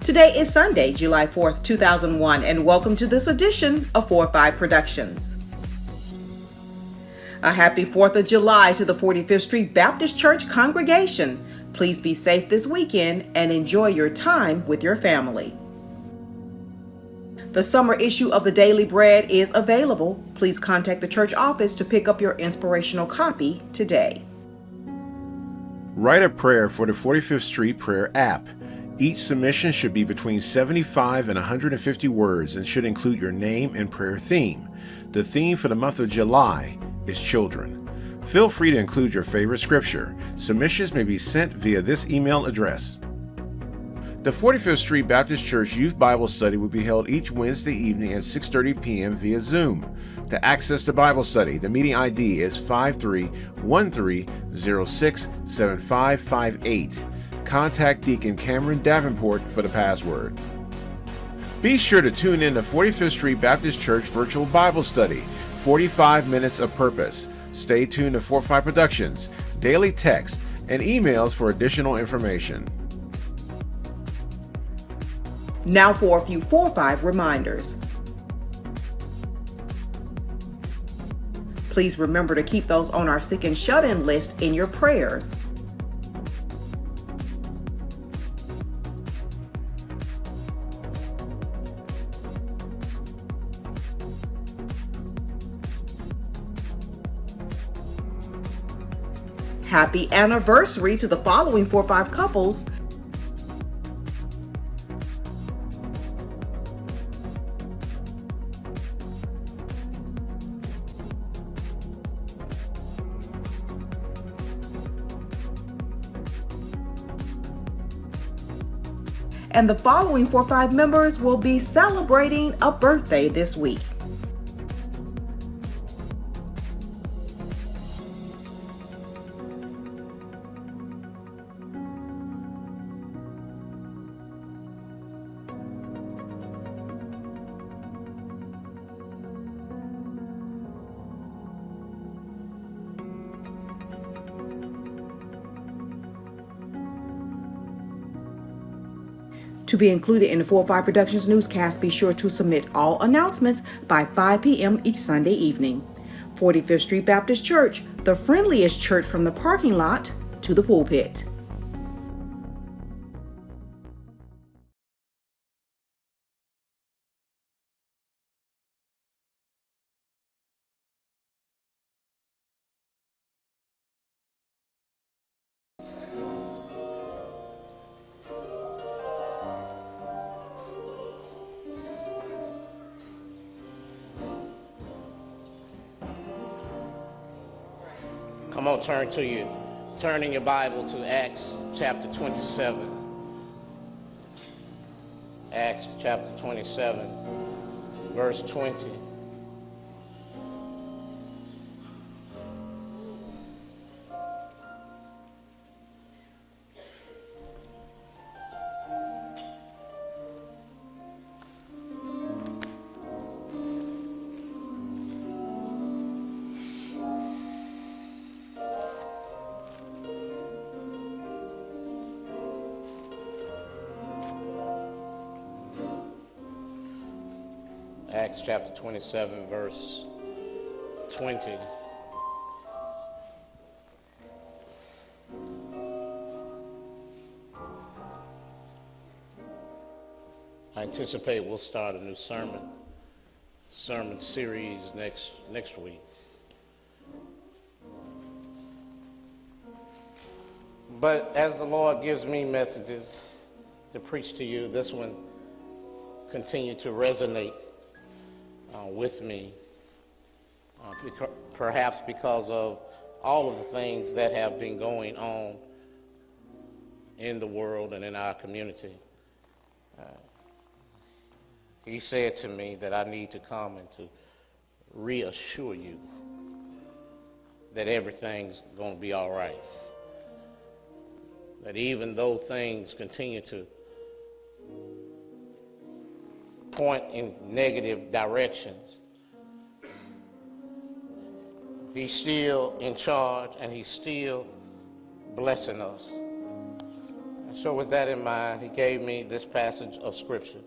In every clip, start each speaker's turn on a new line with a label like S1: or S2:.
S1: Today is Sunday, July 4th, 2001, and welcome to this edition of 4-5 Productions. A happy 4th of July to the 45th Street Baptist Church congregation. Please be safe this weekend and enjoy your time with your family. The summer issue of the Daily Bread is available. Please contact the church office to pick up your inspirational copy today.
S2: Write a prayer for the 45th Street Prayer app. Each submission should be between 75 and 150 words and should include your name and prayer theme. The theme for the month of July is children. Feel free to include your favorite scripture. Submissions may be sent via this email address. The 45th Street Baptist Church Youth Bible Study will be held each Wednesday evening at 6:30 p.m. via Zoom. To access the Bible study, the meeting ID is 5313067558. Contact Deacon Cameron Davenport for the password. Be sure to tune in to 45th Street Baptist Church Virtual Bible Study, 45 Minutes of Purpose. Stay tuned to 4-5 Productions, daily text, and emails for additional information.
S1: Now for a few 4-5 reminders. Please remember to keep those on our sick and shut-in list in your prayers. Happy anniversary to the following 4-5 couples. And the following 4-5 members will be celebrating a birthday this week. To be included in the 4-5 Productions newscast, be sure to submit all announcements by 5 p.m. each Sunday evening. 45th Street Baptist Church, the friendliest church from the parking lot to the pulpit.
S3: Come on, turn in your Bible to Acts chapter 27. Acts chapter 27, verse 20. Acts chapter 27, verse 20. I anticipate we'll start a new sermon series next week. But as the Lord gives me messages to preach to you, this one continue to resonate with me, perhaps because of all of the things that have been going on in the world and in our community. He said to me that I need to come and to reassure you that everything's going to be all right. That even though things continue to point in negative directions, he's still in charge and he's still blessing us. So with that in mind, he gave me this passage of Scripture.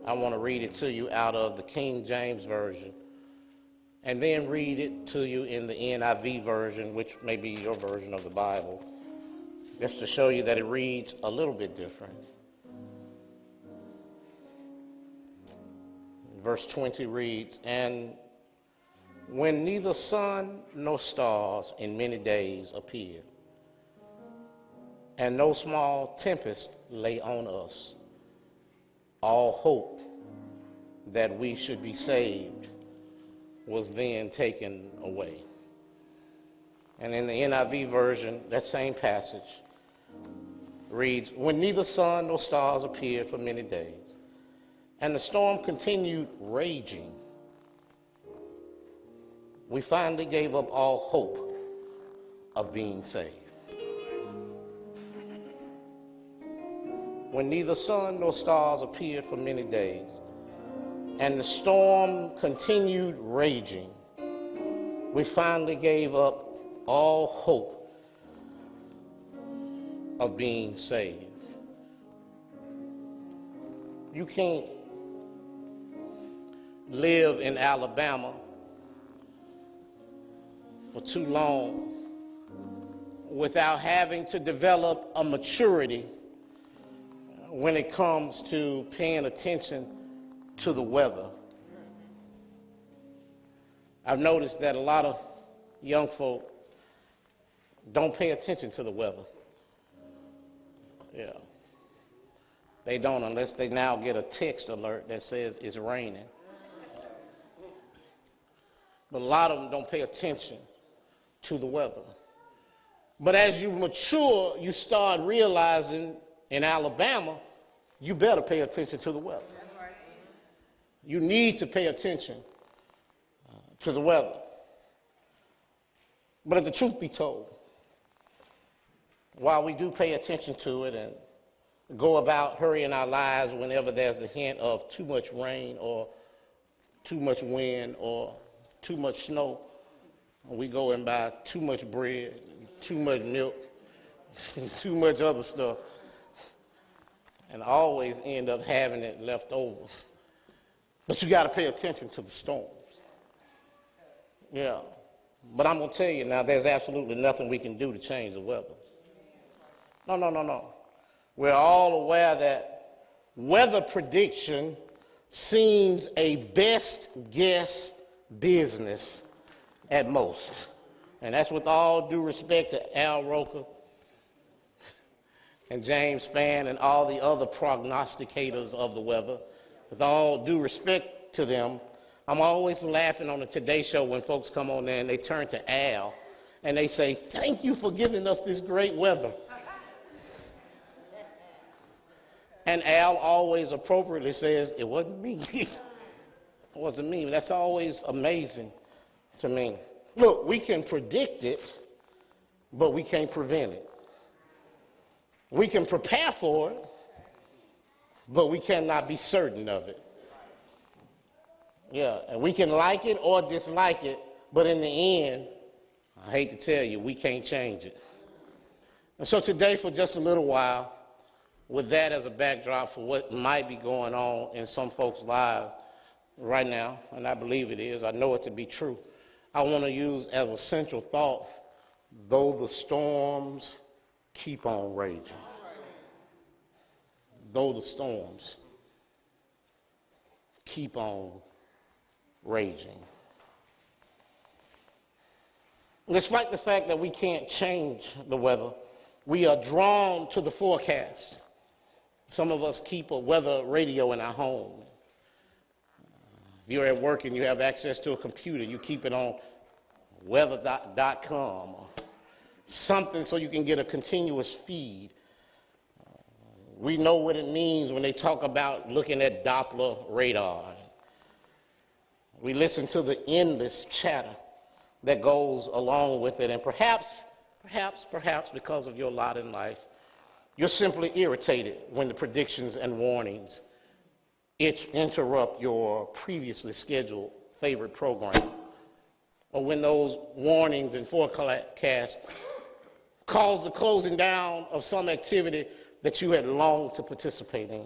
S3: I want to read it to you out of the King James Version, and then read it to you in the NIV version, which may be your version of the Bible, just to show you that it reads a little bit different. Verse 20 reads, "And when neither sun nor stars in many days appeared, and no small tempest lay on us, all hope that we should be saved was then taken away." And in the NIV version, that same passage reads, "When neither sun nor stars appeared for many days, and the storm continued raging, we finally gave up all hope of being saved." When neither sun nor stars appeared for many days, and the storm continued raging, we finally gave up all hope of being saved. You can't live in Alabama for too long without having to develop a maturity when it comes to paying attention to the weather. I've noticed that a lot of young folk don't pay attention to the weather. Yeah. They don't, unless they now get a text alert that says it's raining. But a lot of them don't pay attention to the weather. But as you mature, you start realizing in Alabama, you better pay attention to the weather. You need to pay attention to the weather. But if the truth be told, while we do pay attention to it and go about hurrying our lives whenever there's a hint of too much rain or too much wind or too much snow, we go and buy too much bread, too much milk, too much other stuff, and always end up having it left over. But you got to pay attention to the storms. Yeah. But I'm going to tell you now, there's absolutely nothing we can do to change the weather. No. We're all aware that weather prediction seems a best guess business at most. And that's with all due respect to Al Roker and James Spann and all the other prognosticators of the weather. With all due respect to them, I'm always laughing on the Today Show when folks come on there and they turn to Al and they say, "Thank you for giving us this great weather." And Al always appropriately says, "It wasn't me." It wasn't me. That's always amazing to me. Look, we can predict it, but we can't prevent it. We can prepare for it, but we cannot be certain of it. Yeah, and we can like it or dislike it, but in the end, I hate to tell you, we can't change it. And so today, for just a little while, with that as a backdrop for what might be going on in some folks' lives right now, and I believe it is, I know it to be true, I want to use as a central thought, though the storms keep on raging. Though the storms keep on raging. Despite the fact that we can't change the weather, we are drawn to the forecast. Some of us keep a weather radio in our home. If you're at work and you have access to a computer, you keep it on weather.com or something so you can get a continuous feed. We know what it means when they talk about looking at Doppler radar. We listen to the endless chatter that goes along with it, and perhaps because of your lot in life, you're simply irritated when the predictions and warnings interrupt your previously scheduled favorite program, or when those warnings and forecasts cause the closing down of some activity that you had longed to participate in.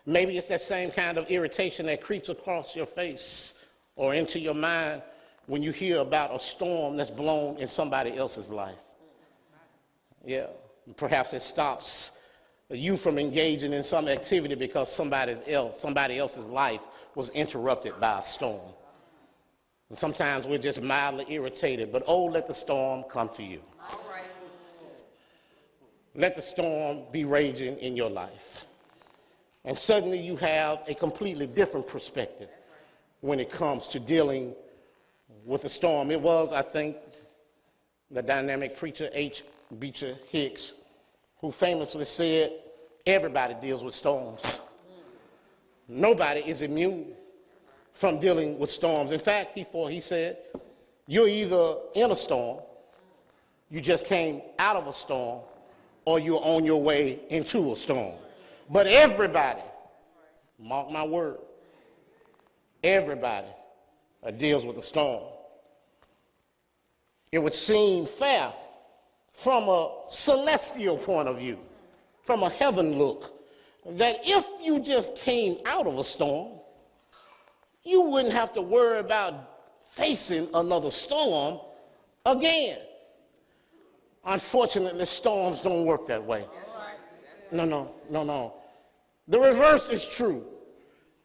S3: Maybe it's that same kind of irritation that creeps across your face or into your mind when you hear about a storm that's blown in somebody else's life. Yeah, perhaps it stops you from engaging in some activity because somebody else's life was interrupted by a storm. And sometimes we're just mildly irritated, but oh, let the storm come to you. All right. Let the storm be raging in your life. And suddenly you have a completely different perspective when it comes to dealing with the storm. It was, I think, the dynamic preacher H. Beecher Hicks who famously said, everybody deals with storms. Nobody is immune from dealing with storms. In fact, he said, you're either in a storm, you just came out of a storm, or you're on your way into a storm. But everybody, mark my word, everybody deals with a storm. It would seem fair from a celestial point of view, from a heaven look, that if you just came out of a storm, you wouldn't have to worry about facing another storm again. Unfortunately, storms don't work that way. No. The reverse is true.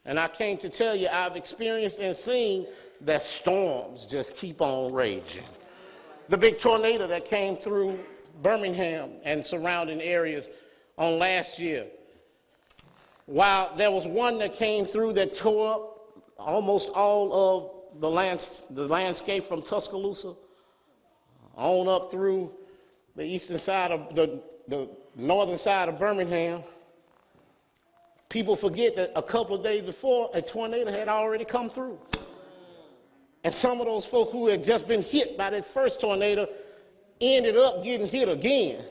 S3: And I came to tell you, I've experienced and seen that storms just keep on raging. The big tornado that came through Birmingham and surrounding areas on last year, while there was one that came through that tore up almost all of the landscape from Tuscaloosa on up through the eastern side of the northern side of Birmingham, people forget that a couple of days before, a tornado had already come through. And some of those folk who had just been hit by that first tornado ended up getting hit again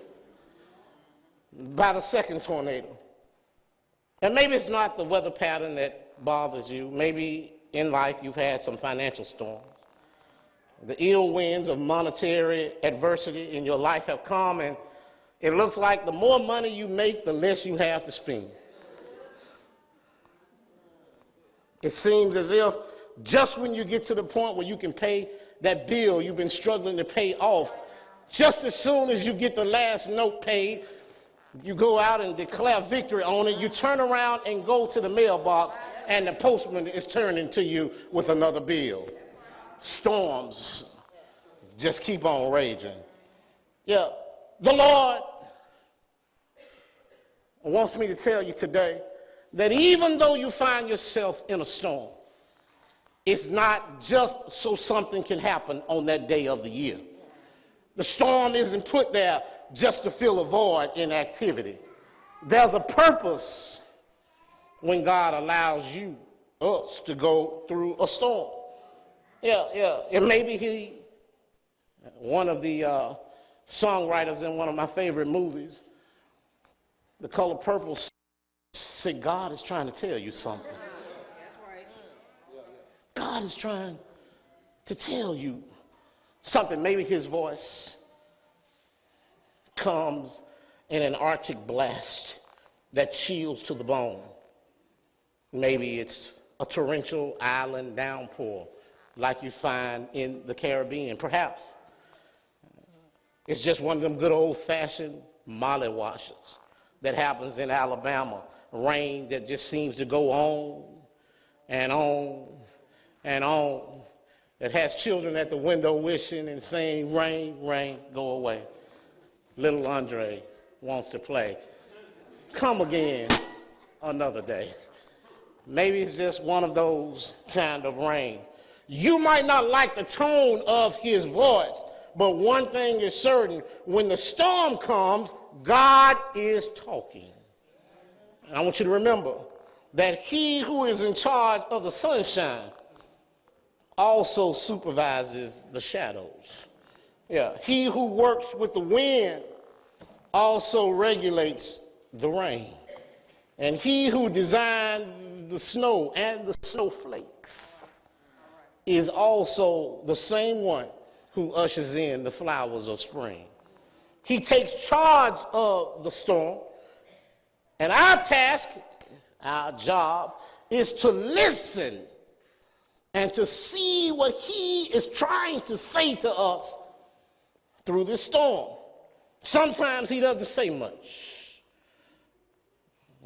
S3: by the second tornado. And maybe it's not the weather pattern that bothers you. Maybe in life you've had some financial storms. The ill winds of monetary adversity in your life have come, and it looks like the more money you make, the less you have to spend. It seems as if just when you get to the point where you can pay that bill you've been struggling to pay off, just as soon as you get the last note paid, you go out and declare victory on it, you turn around and go to the mailbox, and the postman is turning to you with another bill. Storms just keep on raging. Yeah, the Lord wants me to tell you today that even though you find yourself in a storm, it's not just so something can happen on that day of the year. The storm isn't put there just to fill a void in activity. There's a purpose when God allows us to go through a storm. Yeah. And maybe one of the songwriters in one of my favorite movies, The Color Purple, said, God is trying to tell you something. God is trying to tell you something. Maybe his voice comes in an Arctic blast that chills to the bone. Maybe it's a torrential island downpour like you find in the Caribbean. Perhaps it's just one of them good old-fashioned molly washes that happens in Alabama. Rain that just seems to go on and on and on. That has children at the window wishing and saying, rain, rain, go away. Little Andre wants to play. Come again another day. Maybe it's just one of those kind of rain. You might not like the tone of his voice, but one thing is certain, when the storm comes, God is talking. And I want you to remember that he who is in charge of the sunshine also supervises the shadows. Yeah, he who works with the wind also regulates the rain. And he who designs the snow and the snowflakes is also the same one who ushers in the flowers of spring. He takes charge of the storm. And our task, our job, is to listen and to see what he is trying to say to us through this storm. Sometimes he doesn't say much.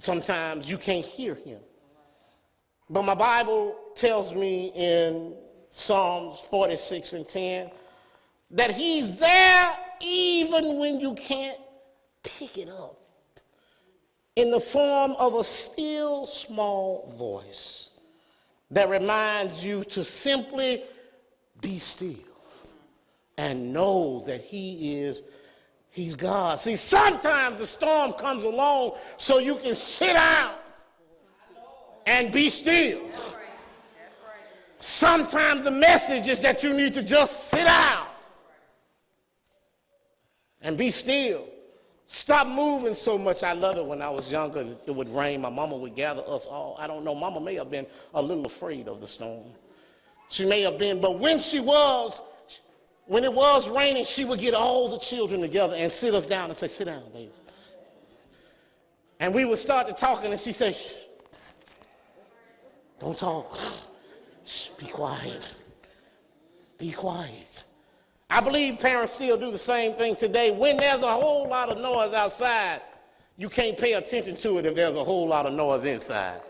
S3: Sometimes you can't hear him. But my Bible tells me in Psalms 46 and 10 that he's there even when you can't pick it up, in the form of a still small voice that reminds you to simply be still and know that he's God. See, sometimes the storm comes along so you can sit down and be still. Sometimes the message is that you need to just sit down and be still. Stop moving so much. I loved it when I was younger and it would rain. My mama would gather us all. I don't know. Mama may have been a little afraid of the storm. She may have been. But when it was raining, she would get all the children together and sit us down and say, sit down, baby. And we would start to talking and she said, shh, don't talk. Shh, be quiet. Be quiet. I believe parents still do the same thing today. When there's a whole lot of noise outside, you can't pay attention to it if there's a whole lot of noise inside.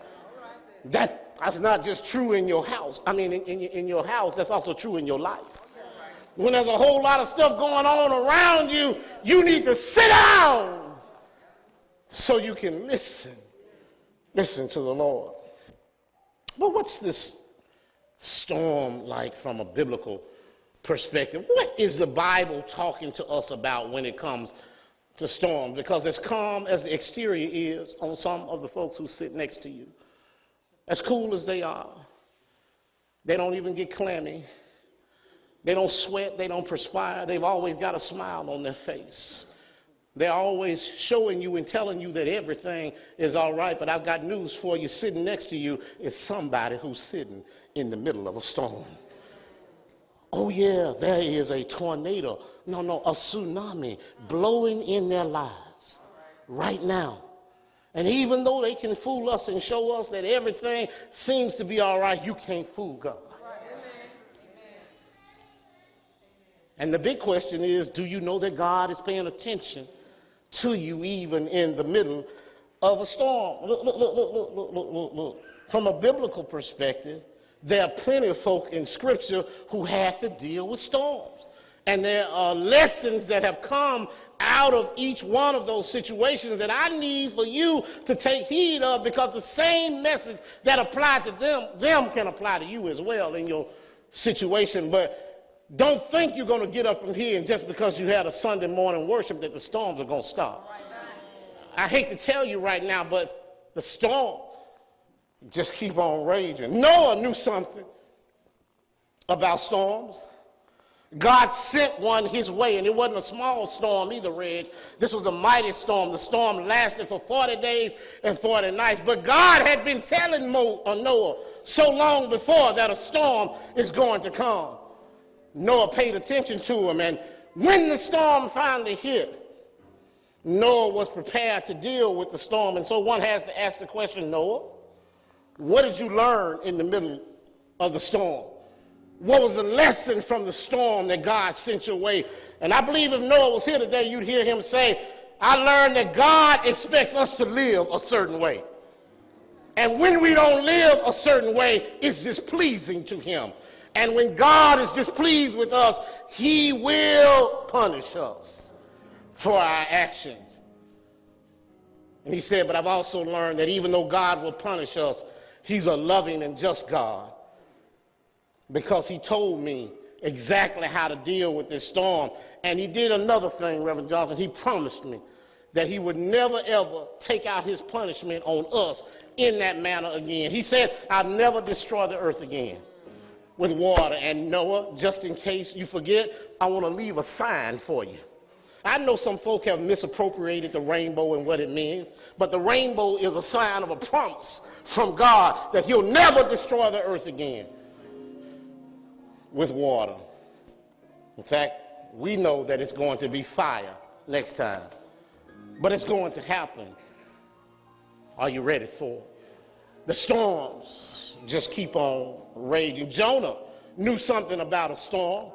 S3: That's not just true in your house. I mean, in your house, that's also true in your life. When there's a whole lot of stuff going on around you, you need to sit down so you can listen to the Lord. But what's this storm like from a biblical perspective? What is the Bible talking to us about when it comes to storms? Because as calm as the exterior is on some of the folks who sit next to you, as cool as they are, they don't even get clammy. They don't sweat. They don't perspire. They've always got a smile on their face. They're always showing you and telling you that everything is all right. But I've got news for you. Sitting next to you is somebody who's sitting in the middle of a storm. Oh, yeah, there is a tornado. No, a tsunami blowing in their lives right now. And even though they can fool us and show us that everything seems to be all right, you can't fool God. And the big question is, do you know that God is paying attention to you even in the middle of a storm? Look. From a biblical perspective, there are plenty of folk in Scripture who had to deal with storms. And there are lessons that have come out of each one of those situations that I need for you to take heed of, because the same message that applied to them can apply to you as well in your situation. But don't think you're going to get up from here and just because you had a Sunday morning worship that the storms are going to stop. I hate to tell you right now, but the storm just keep on raging. Noah knew something about storms. God sent one his way, and it wasn't a small storm either, Reg. This was a mighty storm. The storm lasted for 40 days and 40 nights. But God had been telling Noah so long before that a storm is going to come. Noah paid attention to him, and when the storm finally hit, Noah was prepared to deal with the storm. And so one has to ask the question, Noah, what did you learn in the middle of the storm? What was the lesson from the storm that God sent your way? And I believe if Noah was here today, you'd hear him say, I learned that God expects us to live a certain way. And when we don't live a certain way, it's displeasing to him. And when God is displeased with us, he will punish us for our actions. And he said, but I've also learned that even though God will punish us, he's a loving and just God, because he told me exactly how to deal with this storm. And he did another thing, Reverend Johnson. He promised me that he would never, ever take out his punishment on us in that manner again. He said, I'll never destroy the earth again with water. And Noah, just in case you forget, I want to leave a sign for you. I know some folk have misappropriated the rainbow and what it means, but the rainbow is a sign of a promise from God that he'll never destroy the earth again with water. In fact, we know that it's going to be fire next time. But it's going to happen. Are you ready for it? The storms just keep on raging. Jonah knew something about a storm.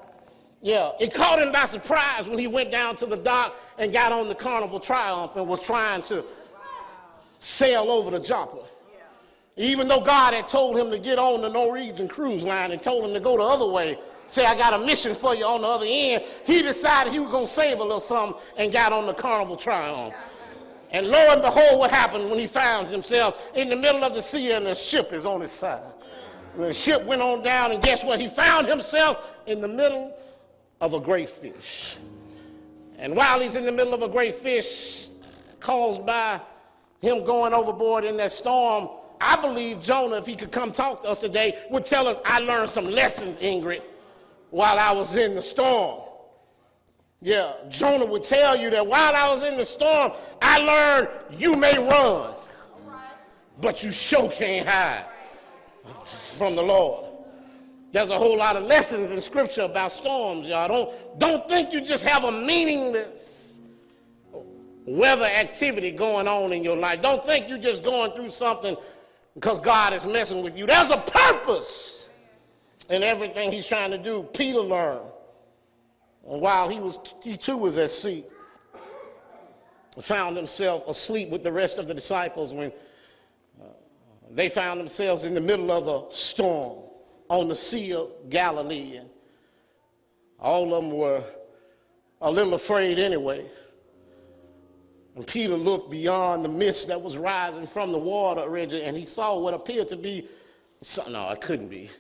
S3: Yeah, it caught him by surprise when he went down to the dock and got on the Carnival Triumph and was trying to sail over to Joppa. Even though God had told him to get on the Norwegian cruise line and told him to go the other way, say, I got a mission for you on the other end, he decided he was going to save a little something and got on the Carnival Triumph. And lo and behold, what happened when he found himself in the middle of the sea and the ship is on his side. And the ship went on down, and guess what? He found himself in the middle of a great fish. And while he's in the middle of a great fish, caused by him going overboard in that storm, I believe Jonah, if he could come talk to us today, would tell us, I learned some lessons, Ingrid, while I was in the storm. Yeah, Jonah would tell you that while I was in the storm, I learned you may run, but you sure can't hide from the Lord. There's a whole lot of lessons in Scripture about storms, y'all. Don't think you just have a meaningless weather activity going on in your life. Don't think you're just going through something because God is messing with you. There's a purpose in everything he's trying to do. Peter learned. And while he too was at sea, found himself asleep with the rest of the disciples when they found themselves in the middle of a storm on the Sea of Galilee. And all of them were a little afraid anyway. And Peter looked beyond the mist that was rising from the water originally, and he saw what appeared to be, no, it couldn't be.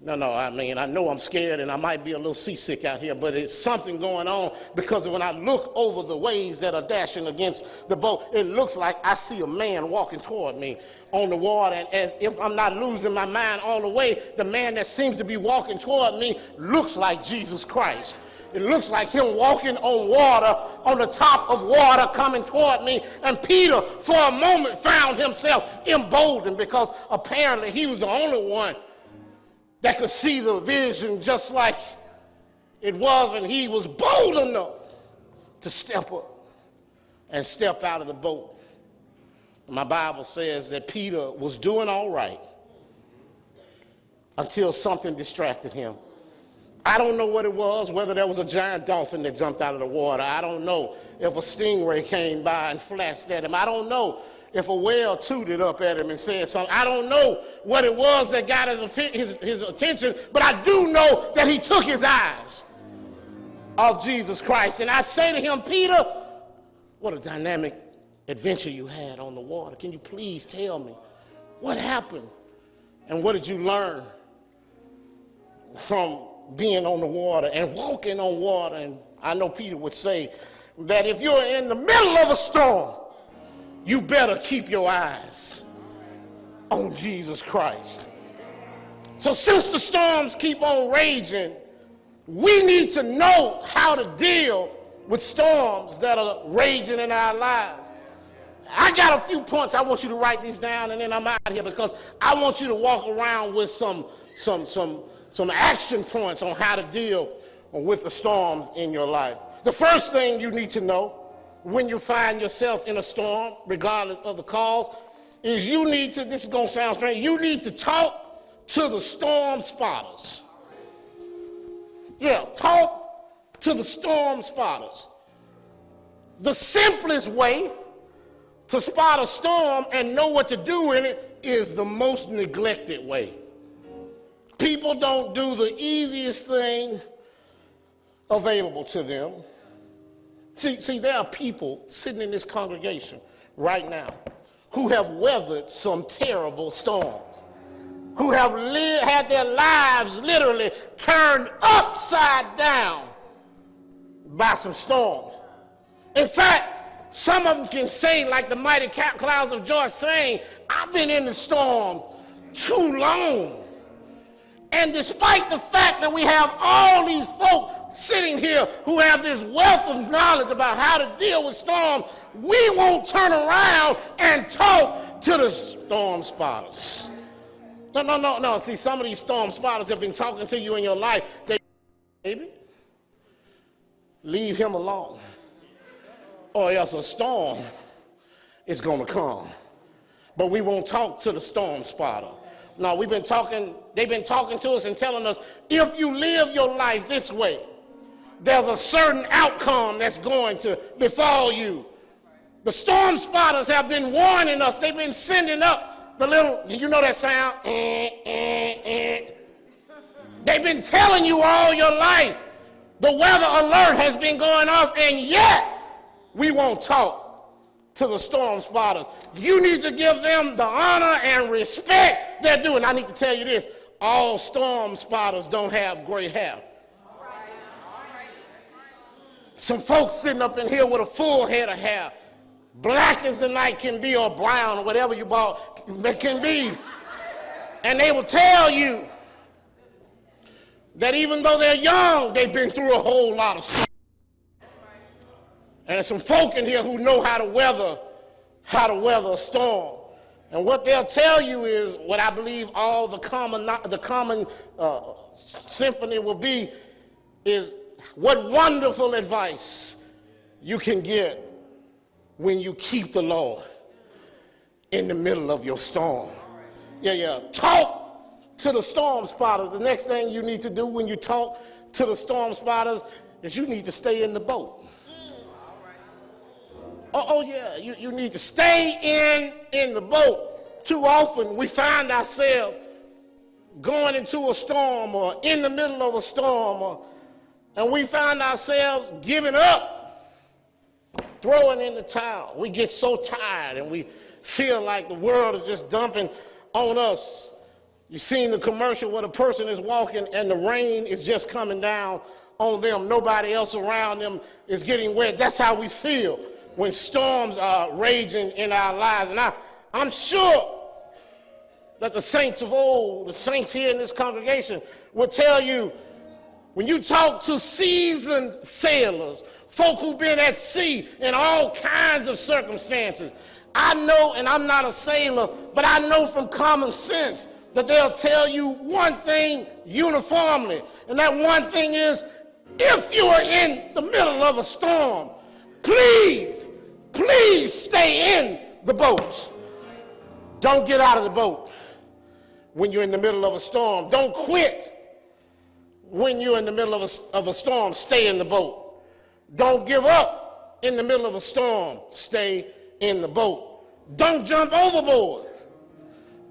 S3: No, I mean, I know I'm scared and I might be a little seasick out here, but it's something going on because when I look over the waves that are dashing against the boat, it looks like I see a man walking toward me on the water. And as if I'm not losing my mind all the way, the man that seems to be walking toward me looks like Jesus Christ. It looks like him walking on water, on the top of water coming toward me. And Peter, for a moment, found himself emboldened because apparently he was the only one that could see the vision just like it was, and he was bold enough to step up and step out of the boat. My Bible says that Peter was doing all right until something distracted him. I don't know what it was, whether there was a giant dolphin that jumped out of the water. I don't know if a stingray came by and flashed at him. I don't know if a whale tooted up at him and said something. I don't know what it was that got his attention, but I do know that he took his eyes off Jesus Christ. And I'd say to him, Peter, what a dynamic adventure you had on the water. Can you please tell me what happened and what did you learn from being on the water and walking on water? And I know Peter would say that if you're in the middle of a storm, you better keep your eyes on Jesus Christ. So since the storms keep on raging, we need to know how to deal with storms that are raging in our lives. I got a few points. I want you to write these down, and then I'm out of here because I want you to walk around with some action points on how to deal with the storms in your life. The first thing you need to know when you find yourself in a storm, regardless of the cause, is you need to, this is going to sound strange, you need to talk to the storm spotters. Yeah, talk to the storm spotters. The simplest way to spot a storm and know what to do in it is the most neglected way. People don't do the easiest thing available to them. See, there are people sitting in this congregation right now who have weathered some terrible storms, who have had their lives literally turned upside down by some storms. In fact, some of them can say, like the mighty clouds of joy saying, I've been in the storm too long. And despite the fact that we have all these folk sitting here who have this wealth of knowledge about how to deal with storms, we won't turn around and talk to the storm spotters. No. See, some of these storm spotters have been talking to you in your life. Baby, leave him alone, or else a storm is going to come. But we won't talk to the storm spotter. No, they've been talking to us and telling us, if you live your life this way, there's a certain outcome that's going to befall you. The storm spotters have been warning us. They've been sending up the little, you know that sound? They've been telling you all your life. The weather alert has been going off, and yet we won't talk to the storm spotters. You need to give them the honor and respect they're doing. I need to tell you this. All storm spotters don't have gray hair. Some folks sitting up in here with a full head of hair, black as the night can be, or brown, or whatever you bought that can be. And they will tell you that even though they're young, they've been through a whole lot of stuff. And there's some folk in here who know how to weather a storm. And what they'll tell you is, what I believe all the common symphony will be, is what wonderful advice you can get when you keep the Lord in the middle of your storm. Yeah. Talk to the storm spotters. The next thing you need to do when you talk to the storm spotters is you need to stay in the boat. You need to stay in the boat. Too often we find ourselves going into a storm or in the middle of a storm, and we find ourselves giving up, throwing in the towel. We get so tired and we feel like the world is just dumping on us. You've seen the commercial where the person is walking and the rain is just coming down on them. Nobody else around them is getting wet. That's how we feel when storms are raging in our lives. And I'm sure that the saints of old, the saints here in this congregation, will tell you, when you talk to seasoned sailors, folk who've been at sea in all kinds of circumstances, I know, and I'm not a sailor, but I know from common sense that they'll tell you one thing uniformly, and that one thing is, if you are in the middle of a storm, please stay in the boat. Don't get out of the boat when you're in the middle of a storm. Don't quit when you're in the middle of a storm. Stay in the boat. Don't give up in the middle of a storm. Stay in the boat. Don't jump overboard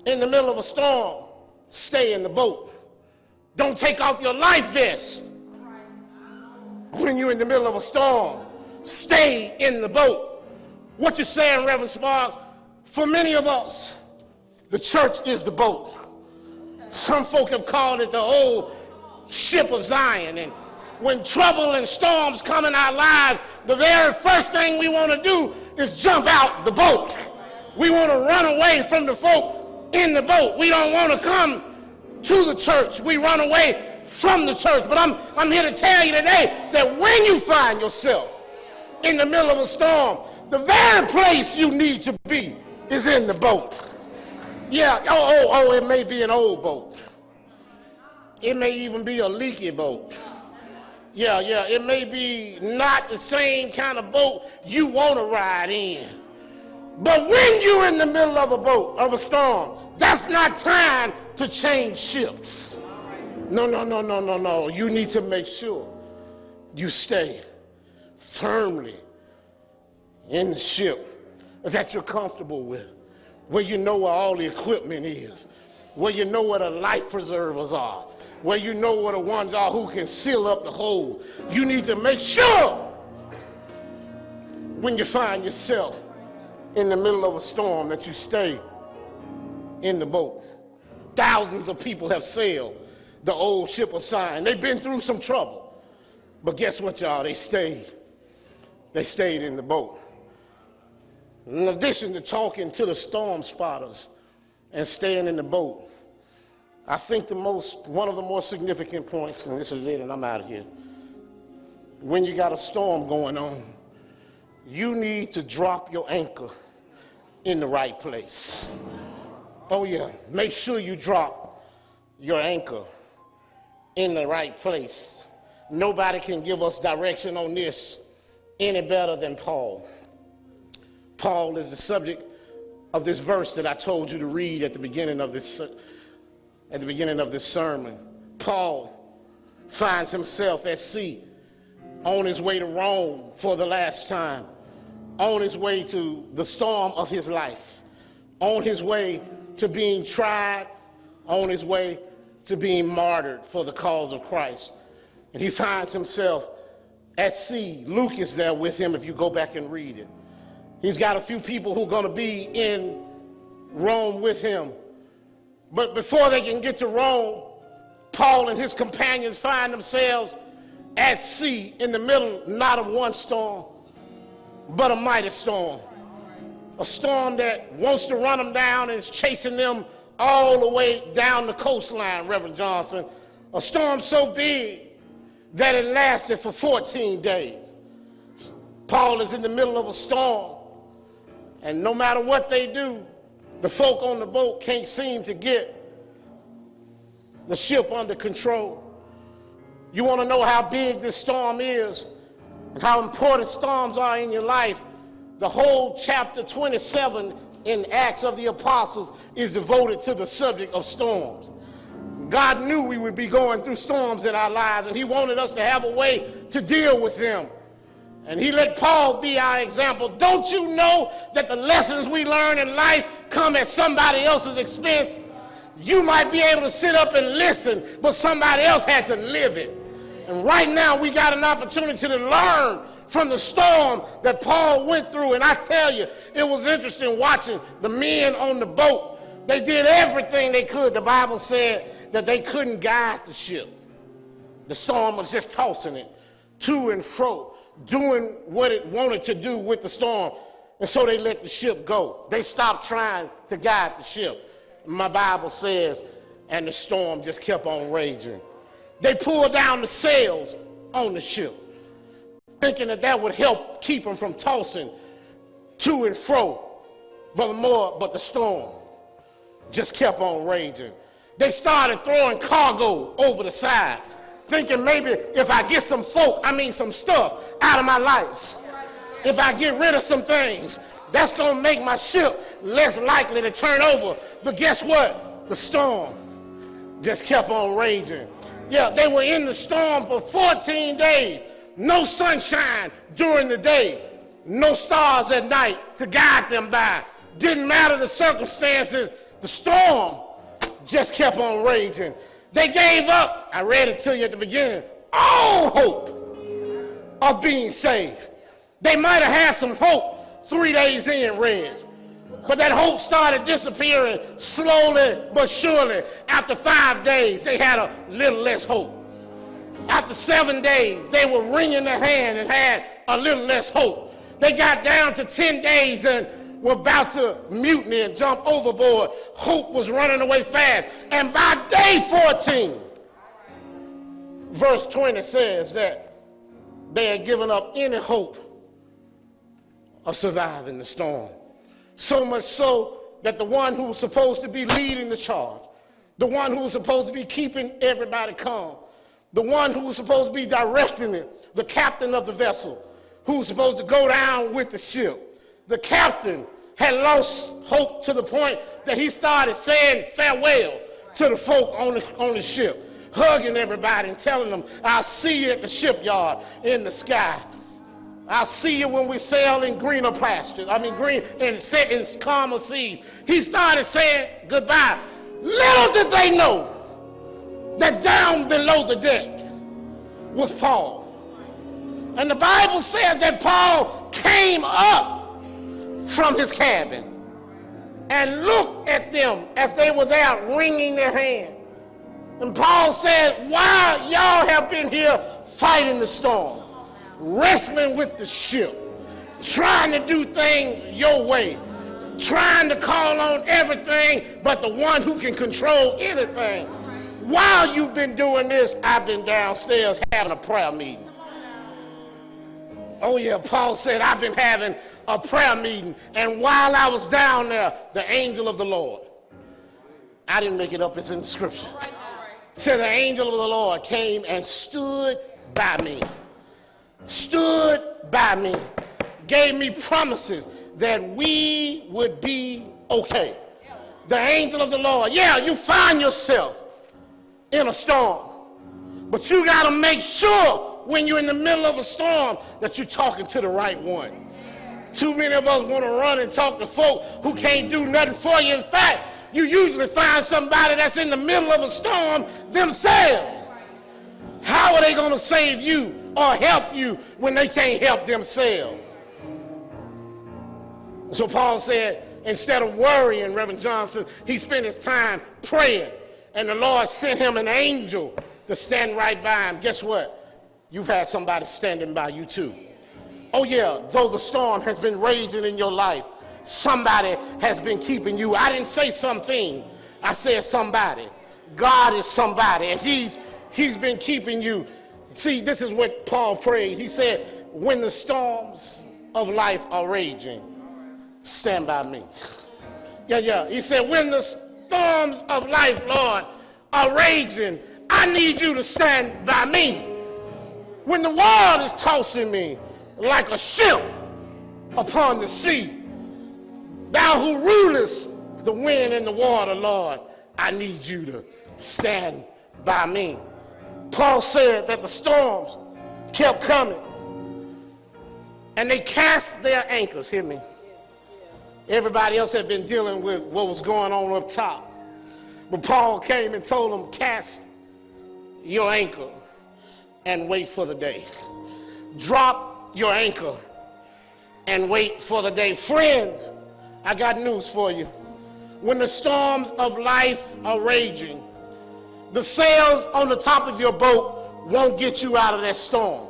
S3: in the middle of a storm. Stay in the boat. Don't take off your life vest when you're in the middle of a storm. Stay in the boat. What you're saying, Reverend Sparks, for many of us, the church is the boat. Some folk have called it the old ship of Zion. And when trouble and storms come in our lives, the very first thing we want to do is jump out the boat. We want to run away from the folk in the boat. We don't want to come to the church. We run away from the church. But I'm here to tell you today that when you find yourself in the middle of a storm, the very place you need to be is in the boat. Yeah, it may be an old boat. It may even be a leaky boat. Yeah, it may be not the same kind of boat you want to ride in. But when you're in the middle of a boat, of a storm, that's not time to change ships. No. You need to make sure you stay firmly in the ship that you're comfortable with, where you know where all the equipment is, where you know where the life preservers are, where you know where the ones are who can seal up the hole. You need to make sure when you find yourself in the middle of a storm that you stay in the boat. Thousands of people have sailed the old ship of Zion. They've been through some trouble. But guess what, y'all? They stayed in the boat. In addition to talking to the storm spotters and staying in the boat, I think one of the more significant points, and this is it, and I'm out of here. When you got a storm going on, you need to drop your anchor in the right place. Oh yeah, make sure you drop your anchor in the right place. Nobody can give us direction on this any better than Paul. Paul is the subject of this verse that I told you to read at the beginning of this sermon. Paul finds himself at sea, on his way to Rome for the last time, on his way to the storm of his life, on his way to being tried, on his way to being martyred for the cause of Christ. And he finds himself at sea. Luke is there with him if you go back and read it. He's got a few people who are going to be in Rome with him. But before they can get to Rome, Paul and his companions find themselves at sea in the middle, not of one storm, but a mighty storm. A storm that wants to run them down and is chasing them all the way down the coastline, Reverend Johnson. A storm so big that it lasted for 14 days. Paul is in the middle of a storm, and no matter what they do, the folk on the boat can't seem to get the ship under control. You want to know how big this storm is and how important storms are in your life? The whole chapter 27 in Acts of the Apostles is devoted to the subject of storms. God knew we would be going through storms in our lives, and he wanted us to have a way to deal with them. And he let Paul be our example. Don't you know that the lessons we learn in life come at somebody else's expense? You might be able to sit up and listen, but somebody else had to live it. And right now we got an opportunity to learn from the storm that Paul went through. And I tell you, it was interesting watching the men on the boat. They did everything they could. The Bible said that they couldn't guide the ship. The storm was just tossing it to and fro, doing what it wanted to do with the storm. And so they let the ship go. They stopped trying to guide the ship. My Bible says, and the storm just kept on raging. They pulled down the sails on the ship, thinking that that would help keep them from tossing to and fro. But the storm just kept on raging. They started throwing cargo over the side, thinking maybe if I get some stuff out of my life, if I get rid of some things, that's going to make my ship less likely to turn over. But guess what? The storm just kept on raging. Yeah, they were in the storm for 14 days. No sunshine during the day. No stars at night to guide them by. Didn't matter the circumstances. The storm just kept on raging. They gave up, I read it to you at the beginning, all hope of being saved. They might have had some hope 3 days in, Reg. But that hope started disappearing slowly but surely. After 5 days, they had a little less hope. After 7 days, they were wringing their hand and had a little less hope. They got down to 10 days and were about to mutiny and jump overboard. Hope was running away fast. And by day 14, verse 20 says that they had given up any hope of surviving the storm. So much so that the one who was supposed to be leading the charge, the one who was supposed to be keeping everybody calm, the one who was supposed to be directing it, the captain of the vessel, who was supposed to go down with the ship, the captain had lost hope to the point that he started saying farewell to the folk on the ship, hugging everybody and telling them, I'll see you at the shipyard in the sky. I'll see you when we sail in greener pastures. Green and set in calmer seas. He started saying goodbye. Little did they know that down below the deck was Paul. And the Bible said that Paul came up from his cabin and looked at them as they were there wringing their hand. And Paul said, while y'all have been here fighting the storm, wrestling with the ship, trying to do things your way, trying to call on everything but the one who can control anything. While you've been doing this, I've been downstairs having a prayer meeting. Oh yeah, Paul said, I've been having a prayer meeting, and while I was down there, the angel of the Lord, I didn't make it up, it's in the scripture, said the angel of the Lord came and stood by me. Stood by me. Gave me promises that we would be okay. The angel of the Lord. Yeah, you find yourself in a storm. But you got to make sure when you're in the middle of a storm that you're talking to the right one. Too many of us want to run and talk to folk who can't do nothing for you. In fact, you usually find somebody that's in the middle of a storm themselves. How are they going to save you or help you when they can't help themselves? So Paul said, instead of worrying, Reverend Johnson, he spent his time praying. And the Lord sent him an angel to stand right by him. Guess what? You've had somebody standing by you too. Oh yeah, though the storm has been raging in your life, somebody has been keeping you. I didn't say something, I said somebody. God is somebody, and he's been keeping you. See, this is what Paul prayed. He said, when the storms of life are raging, stand by me. Yeah. He said, when the storms of life, Lord, are raging, I need you to stand by me. When the world is tossing me like a ship upon the sea, thou who rulest the wind and the water, Lord, I need you to stand by me. Paul said that the storms kept coming, and they cast their anchors. Hear me. Everybody else had been dealing with what was going on up top. But Paul came and told them, cast your anchor and wait for the day. Drop your anchor and wait for the day. Friends, I got news for you. When the storms of life are raging, the sails on the top of your boat won't get you out of that storm.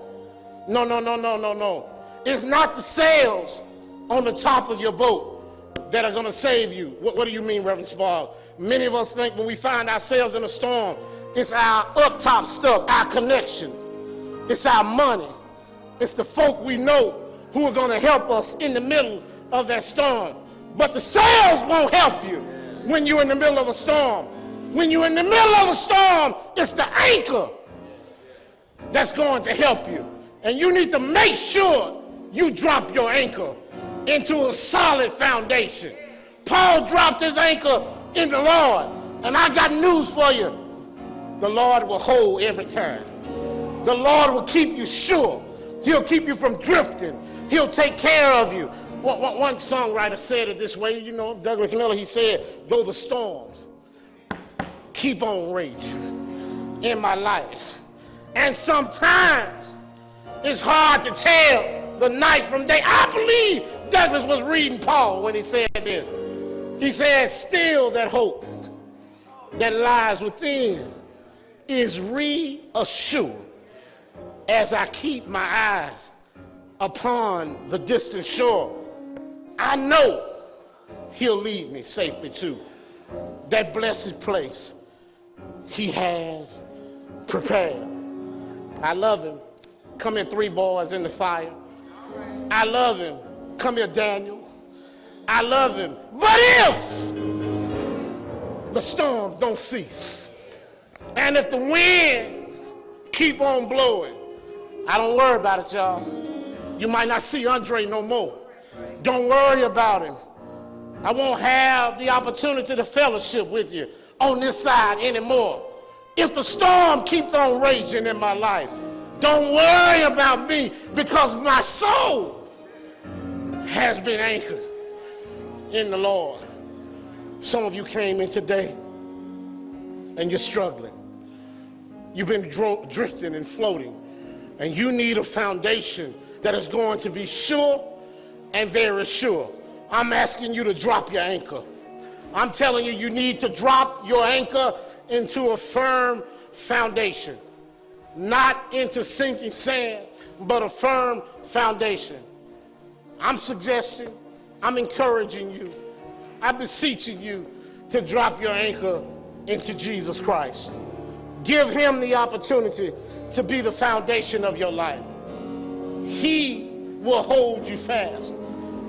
S3: No. It's not the sails on the top of your boat that are going to save you. What do you mean, Reverend Spall? Many of us think when we find ourselves in a storm, it's our up top stuff, our connections. It's our money. It's the folk we know who are going to help us in the middle of that storm. But the sails won't help you when you're in the middle of a storm. When you're in the middle of a storm, it's the anchor that's going to help you. And you need to make sure you drop your anchor into a solid foundation. Paul dropped his anchor in the Lord. And I got news for you. The Lord will hold every time. The Lord will keep you sure. He'll keep you from drifting. He'll take care of you. One songwriter said it this way, you know, Douglas Miller, he said, though the storms keep on raging in my life, and sometimes it's hard to tell the night from day. I believe Douglas was reading Paul when he said this. He said, still that hope that lies within is reassured as I keep my eyes upon the distant shore. I know he'll lead me safely to that blessed place he has prepared. I love him. Come here, 3 boys in the fire. I love him. Come here, Daniel. I love him. But if the storm don't cease, and if the wind keep on blowing, I don't worry about it, y'all. You might not see Andre no more. Don't worry about him. I won't have the opportunity to fellowship with you on this side anymore. If the storm keeps on raging in my life, don't worry about me, because my soul has been anchored in the Lord. Some of you came in today and you're struggling. You've been drifting and floating, and you need a foundation that is going to be sure and very sure. I'm asking you to drop your anchor. I'm telling you, you need to drop your anchor into a firm foundation. Not into sinking sand, but a firm foundation. I'm suggesting, I'm encouraging you, I'm beseeching you to drop your anchor into Jesus Christ. Give him the opportunity to be the foundation of your life. He will hold you fast.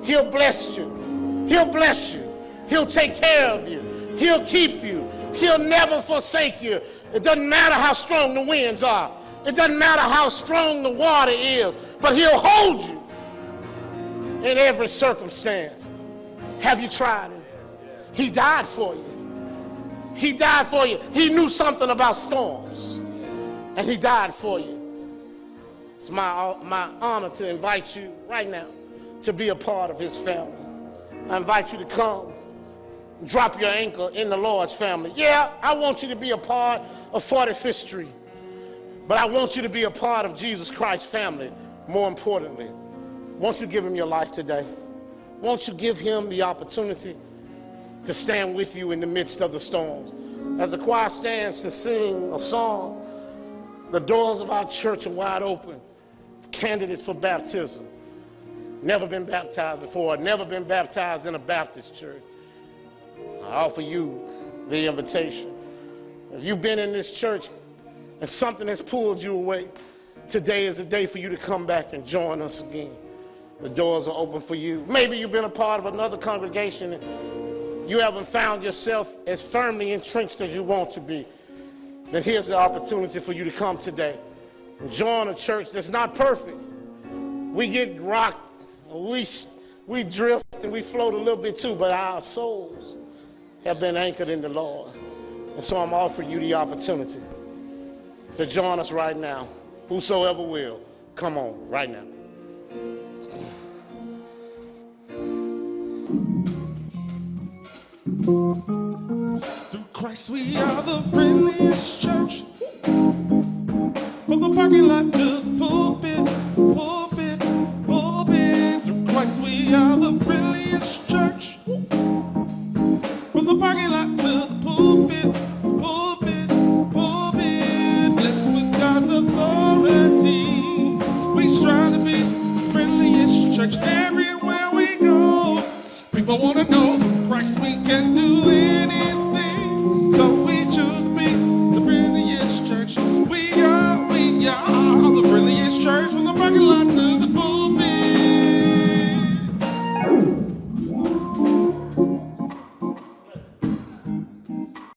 S3: He'll bless you. He'll bless you. He'll take care of you. He'll keep you. He'll never forsake you. It doesn't matter how strong the winds are. It doesn't matter how strong the water is, but he'll hold you in every circumstance. Have you tried it? He died for you. He died for you. He knew something about storms, and he died for you. It's my honor to invite you right now to be a part of his family. I invite you to come, drop your anchor in the Lord's family. Yeah, I want you to be a part of 45th Street, but I want you to be a part of Jesus Christ's family. More importantly, won't you give him your life today? Won't you give him the opportunity to stand with you in the midst of the storms? As the choir stands to sing a song, the doors of our church are wide open for candidates for baptism. Never been baptized before, never been baptized in a Baptist church. I offer you the invitation. If you've been in this church and something has pulled you away, today is the day for you to come back and join us again. The doors are open for you. Maybe you've been a part of another congregation and you haven't found yourself as firmly entrenched as you want to be. Then here's the opportunity for you to come today and join a church that's not perfect. We get rocked, we drift and we float a little bit too, but our souls have been anchored in the Lord. And so I'm offering you the opportunity to join us right now. Whosoever will, come on right now.
S4: Through Christ we are the friendly.